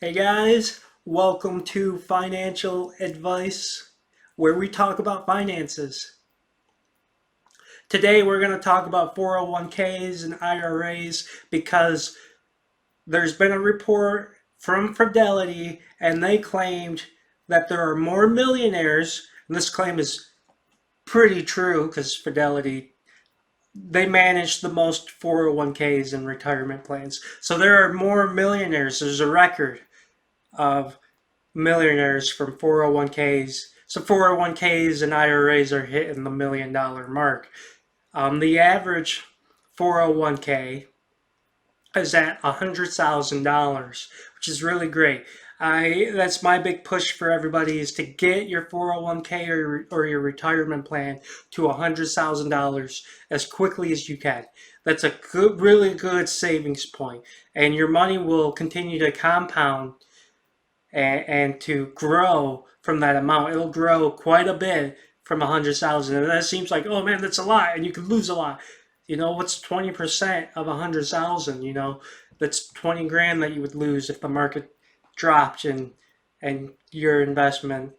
Hey guys, welcome to Financial Advice, where we talk about finances. Today we're going to talk about 401ks and IRAs because there's been a report from Fidelity and they claimed that there are more millionaires, and this claim is pretty true because Fidelity they manage the most 401ks and retirement plans. So there are more millionaires. There's a record of millionaires from 401ks. So 401ks and IRAs are hitting the $1 million mark. The average 401k is at $100,000, which is really great. That's my big push for everybody is to get your 401k or your retirement plan to $100,000 as quickly as you can. That's a good, really good savings point, and your money will continue to compound and to grow from that amount. It'll grow quite a bit from 100,000, and that seems like, oh man, that's a lot, and you could lose a lot. What's 20% of 100,000? That's 20 grand that you would lose if the market dropped and your investment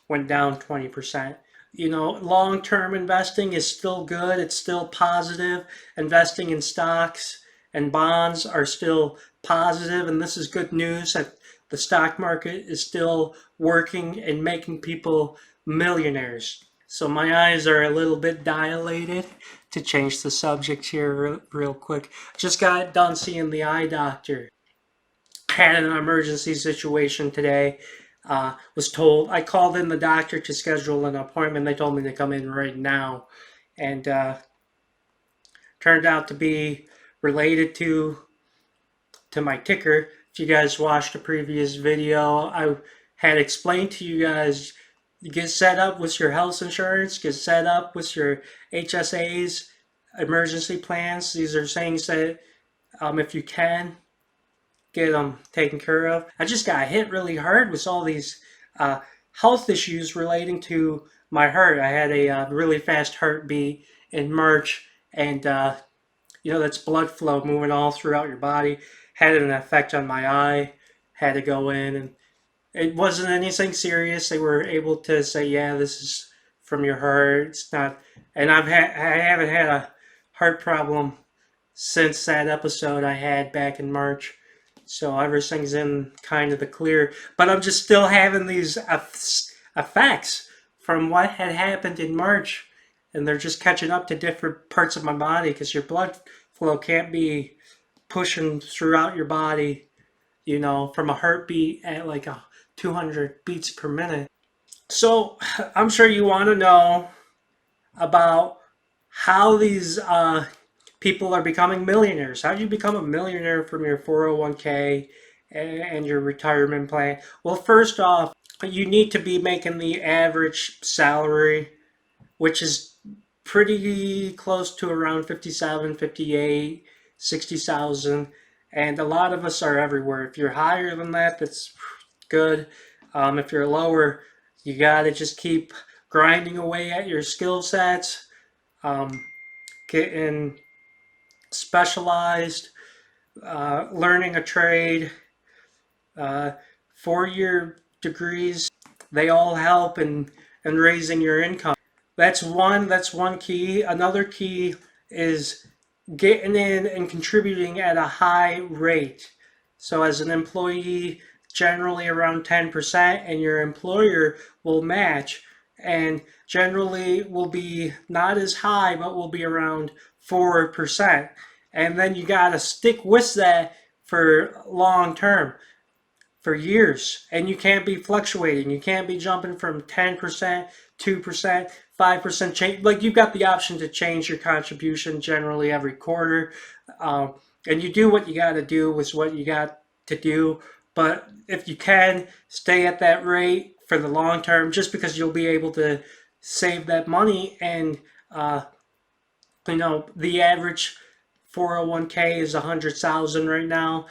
went down 20%. Long-term investing is still good. It's still positive. Investing in stocks and bonds are still positive, and this is good news that the stock market is still working and making people millionaires. So my eyes are a little bit dilated. To change the subject here real quick, just got done seeing the eye doctor. Had an emergency situation today. Was told I called in the doctor to schedule an appointment. They told me to come in right now, and turned out to be related to my ticker. If you guys watched a previous video, I had explained to you guys, get set up with your health insurance, get set up with your HSAs, emergency plans. These are things that if you can, get them taken care of. I just got hit really hard with all these health issues relating to my heart. I had a really fast heartbeat in March, and that's blood flow moving all throughout your body. Had an effect on my eye. Had to go in, and it wasn't anything serious. They were able to say, yeah, this is from your heart. It's not, and I haven't had a heart problem since that episode I had back in March. So everything's in kind of the clear, but I'm just still having these effects from what had happened in March, and they're just catching up to different parts of my body because your blood flow can't be pushing throughout your body, from a heartbeat at like 200 beats per minute. So I'm sure you want to know about how these people are becoming millionaires. How do you become a millionaire from your 401k and your retirement plan? Well, first off, you need to be making the average salary, which is pretty close to around 57, 58, 60,000. And a lot of us are everywhere. If you're higher than that, that's good. If you're lower, you got to just keep grinding away at your skill sets, getting specialized, learning a trade, 4-year degrees. They all help in raising your income. That's one key. Another key is getting in and contributing at a high rate. So as an employee, generally around 10%, and your employer will match, and generally will be not as high, but will be around 4%. And then you got to stick with that for long term, for years. And you can't be fluctuating. You can't be jumping from 10%, 2%, 5% change. Like, you've got the option to change your contribution generally every quarter. And you do what you got to do with what you got to do. But if you can, stay at that rate for the long term, just because you'll be able to save that money. And the average 401k is 100,000 right now.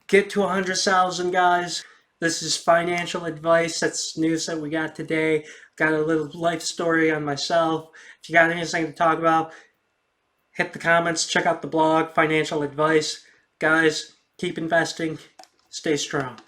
Get to 100,000, guys. This is financial advice. That's news that we got today. Got a little life story on myself. If you got anything to talk about, hit the comments. Check out the blog, Financial Advice. Guys, keep investing. Stay strong.